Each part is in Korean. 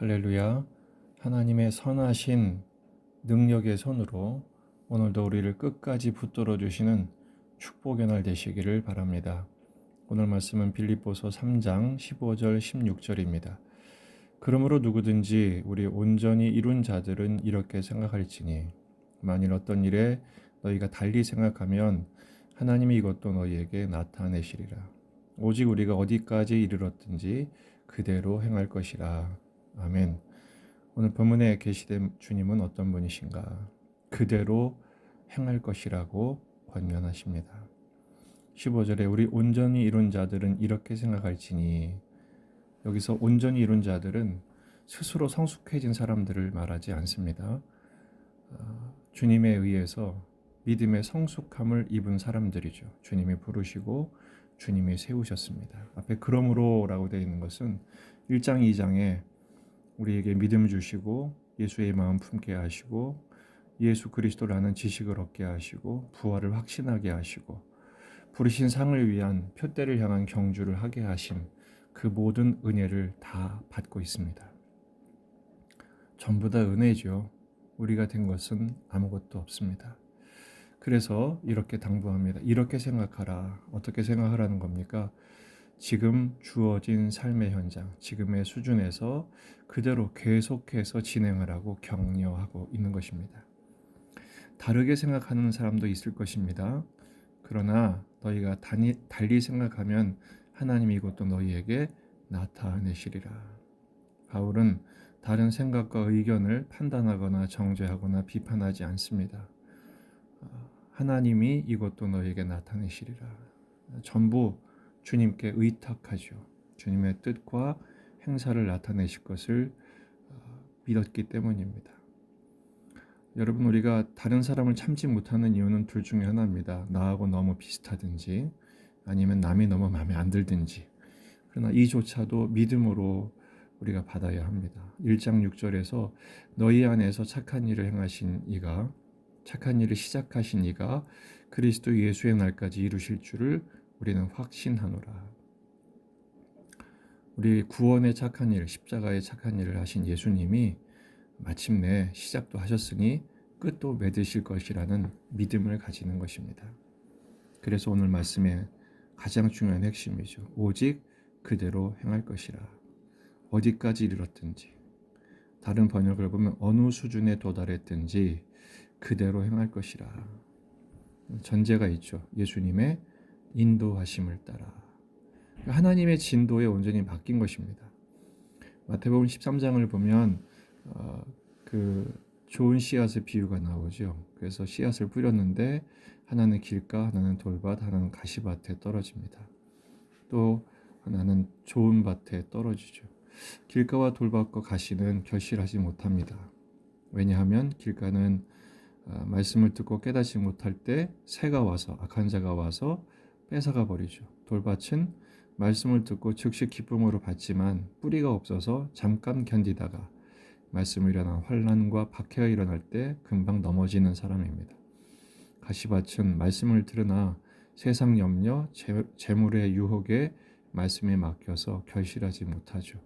할렐루야. 하나님의 선하신 능력의 손으로 오늘도 우리를 끝까지 붙들어 주시는 축복의 날 되시기를 바랍니다. 오늘 말씀은 빌립보서 3장 15절 16절입니다. 그러므로 누구든지 우리 온전히 이룬 자들은 이렇게 생각할지니 만일 어떤 일에 너희가 달리 생각하면 하나님이 이것도 너희에게 나타내시리라. 오직 우리가 어디까지 이르렀든지 그대로 행할 것이라. 아멘. 오늘 본문에 계시된 주님은 어떤 분이신가? 그대로 행할 것이라고 권면하십니다. 15절에 우리 온전히 이룬 자들은 이렇게 생각할지니, 여기서 온전히 이룬 자들은 스스로 성숙해진 사람들을 말하지 않습니다. 주님에 의해서 믿음의 성숙함을 입은 사람들이죠. 주님이 부르시고 주님이 세우셨습니다. 앞에 그러므로라고 되어 있는 것은 1장 2장에 우리에게 믿음 주시고 예수의 마음 품게 하시고 예수 그리스도라는 지식을 얻게 하시고 부활을 확신하게 하시고 부르신 상을 위한 표대를 향한 경주를 하게 하신 그 모든 은혜를 다 받고 있습니다. 전부 다 은혜죠. 우리가 된 것은 아무것도 없습니다. 그래서 이렇게 당부합니다. 이렇게 생각하라. 어떻게 생각하라는 겁니까? 지금 주어진 삶의 현장, 지금의 수준에서 그대로 계속해서 진행하라고 격려하고 있는 것입니다. 다르게 생각하는 사람도 있을 것입니다. 그러나 너희가 달리 생각하면 하나님이 이것도 너희에게 나타내시리라. 바울은 다른 생각과 의견을 판단하거나 정죄하거나 비판하지 않습니다. 하나님이 이것도 너희에게 나타내시리라. 전부 주님께 의탁하죠. 주님의 뜻과 행사를 나타내실 것을 믿었기 때문입니다. 여러분, 우리가 다른 사람을 참지 못하는 이유는 둘 중에 하나입니다. 나하고 너무 비슷하든지 아니면 남이 너무 마음에 안 들든지. 그러나 이조차도 믿음으로 우리가 받아야 합니다. 1장 6절에서 너희 안에서 착한 일을 행하신 이가, 착한 일을 시작하신 이가 그리스도 예수의 날까지 이루실 줄을 우리는 확신하노라. 우리 구원의 착한 일, 십자가의 착한 일을 하신 예수님이 마침내 시작도 하셨으니 끝도 맺으실 것이라는 믿음을 가지는 것입니다. 그래서 오늘 말씀의 가장 중요한 핵심이죠. 오직 그대로 행할 것이라. 어디까지 이르렀든지, 다른 번역을 보면 어느 수준에 도달했든지 그대로 행할 것이라. 전제가 있죠. 예수님의 인도하심을 따라. 하나님의 진도에 온전히 맡긴 것입니다. 마태복음 13장을 보면 그 좋은 씨앗의 비유가 나오죠. 그래서 씨앗을 뿌렸는데 하나는 길가, 하나는 돌밭, 하나는 가시밭에 떨어집니다. 또 하나는 좋은 밭에 떨어지죠. 길가와 돌밭과 가시는 결실하지 못합니다. 왜냐하면 길가는 말씀을 듣고 깨닫지 못할 때 새가 와서, 악한 자가 와서 뺏어가 버리죠. 돌밭은 말씀을 듣고 즉시 기쁨으로 받지만 뿌리가 없어서 잠깐 견디다가 말씀을 일어난 환난과 박해가 일어날 때 금방 넘어지는 사람입니다. 가시밭은 말씀을 들으나 세상 염려, 재물의 유혹에 말씀에 맡겨서 결실하지 못하죠.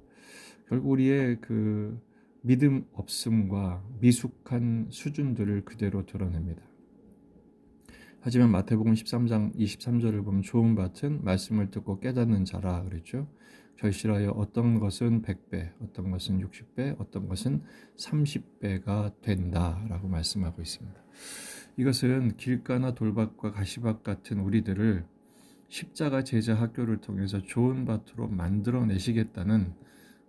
결국 우리의 그 믿음 없음과 미숙한 수준들을 그대로 드러냅니다. 하지만 마태복음 13장 23절을 보면 좋은 밭은 말씀을 듣고 깨닫는 자라 그랬죠. 결실하여 어떤 것은 100배, 어떤 것은 60배, 어떤 것은 30배가 된다라고 말씀하고 있습니다. 이것은 길가나 돌밭과 가시밭 같은 우리들을 십자가 제자 학교를 통해서 좋은 밭으로 만들어내시겠다는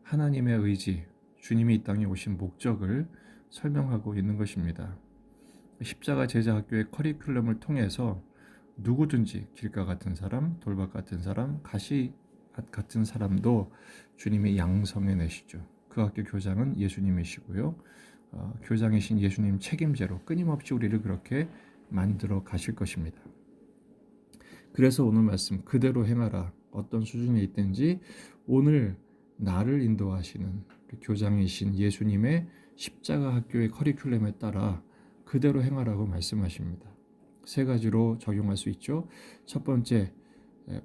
하나님의 의지, 주님이 이 땅에 오신 목적을 설명하고 있는 것입니다. 십자가 제자 학교의 커리큘럼을 통해서 누구든지 길가 같은 사람, 돌밭 같은 사람, 가시 같은 사람도 주님이 양성해 내시죠. 그 학교 교장은 예수님이시고요. 교장이신 예수님 책임제로 끊임없이 우리를 그렇게 만들어 가실 것입니다. 그래서 오늘 말씀 그대로 행하라. 어떤 수준에 있든지 오늘 나를 인도하시는 그 교장이신 예수님의 십자가 학교의 커리큘럼에 따라 그대로 행하라고 말씀하십니다. 세 가지로 적용할 수 있죠. 첫 번째,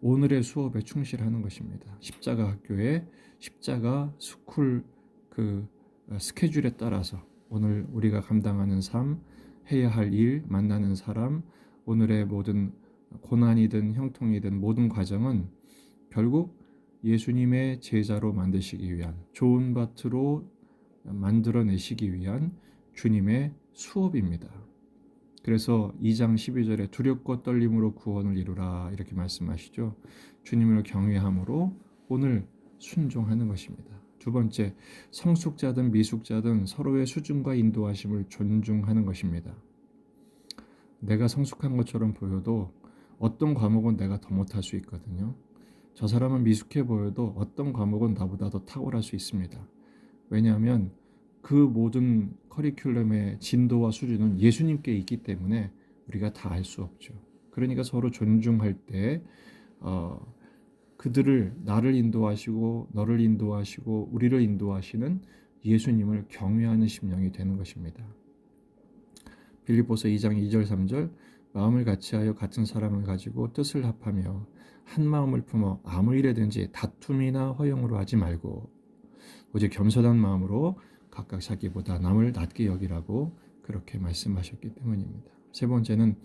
오늘의 수업에 충실하는 것입니다. 십자가 학교에 십자가 스쿨 그 스케줄에 따라서 오늘 우리가 감당하는 삶, 해야 할 일, 만나는 사람, 오늘의 모든 고난이든 형통이든 모든 과정은 결국 예수님의 제자로 만드시기 위한, 좋은 밭으로 만들어내시기 위한 주님의 수업입니다. 그래서 2장 12절에 두렵고 떨림으로 구원을 이루라 이렇게 말씀하시죠. 주님을 경외함으로 오늘 순종하는 것입니다. 두 번째, 성숙자든 미숙자든 서로의 수준과 인도하심을 존중하는 것입니다. 내가 성숙한 것처럼 보여도 어떤 과목은 내가 더 못할 수 있거든요. 저 사람은 미숙해 보여도 어떤 과목은 나보다 더 탁월할 수 있습니다. 왜냐하면 그 모든 커리큘럼의 진도와 수준은 예수님께 있기 때문에 우리가 다 알 수 없죠. 그러니까 서로 존중할 때 그들을, 나를 인도하시고 너를 인도하시고 우리를 인도하시는 예수님을 경외하는 심령이 되는 것입니다. 빌립보서 2장 2절 3절 마음을 같이하여 같은 사랑을 가지고 뜻을 합하며 한 마음을 품어 아무 일에든지 다툼이나 허용으로 하지 말고 오직 겸손한 마음으로 각각 자기보다 남을 낮게 여기라고 그렇게 말씀하셨기 때문입니다. 세 번째는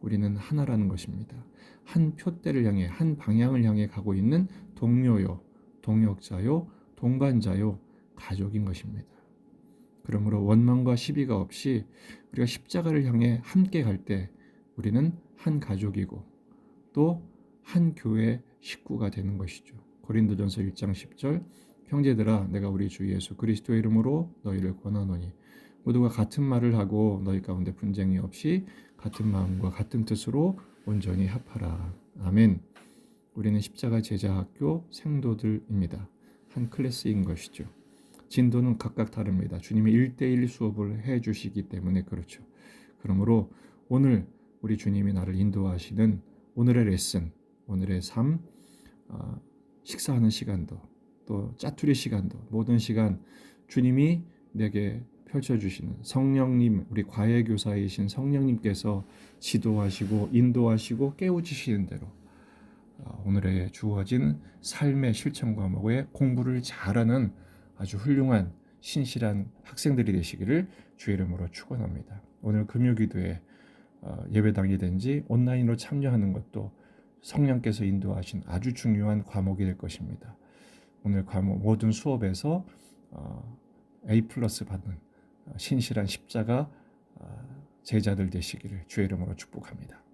우리는 하나라는 것입니다. 한 표대를 향해, 한 방향을 향해 가고 있는 동료요, 동역자요, 동반자요, 가족인 것입니다. 그러므로 원망과 시비가 없이 우리가 십자가를 향해 함께 갈 때 우리는 한 가족이고 또 한 교회 식구가 되는 것이죠. 고린도전서 1장 10절 형제들아 내가 우리 주 예수 그리스도의 이름으로 너희를 권하노니 모두가 같은 말을 하고 너희 가운데 분쟁이 없이 같은 마음과 같은 뜻으로 온전히 합하라. 아멘. 우리는 십자가 제자학교 생도들입니다. 한 클래스인 것이죠. 진도는 각각 다릅니다. 주님이 1대1 수업을 해주시기 때문에 그렇죠. 그러므로 오늘 우리 주님이 나를 인도하시는 오늘의 레슨, 오늘의 삶, 식사하는 시간도 또 짜투리 시간도 모든 시간 주님이 내게 펼쳐주시는 성령님, 우리 과외교사이신 성령님께서 지도하시고 인도하시고 깨우치시는 대로 오늘의 주어진 삶의 실천 과목에 공부를 잘하는 아주 훌륭한 신실한 학생들이 되시기를 주의 이름으로 축원합니다. 오늘 금요기도에 예배당이든지 온라인으로 참여하는 것도 성령께서 인도하신 아주 중요한 과목이 될 것입니다. 오늘 과목 모든 수업에서 A+ 받는 신실한 십자가 제자들 되시기를 주의 이름으로 축복합니다.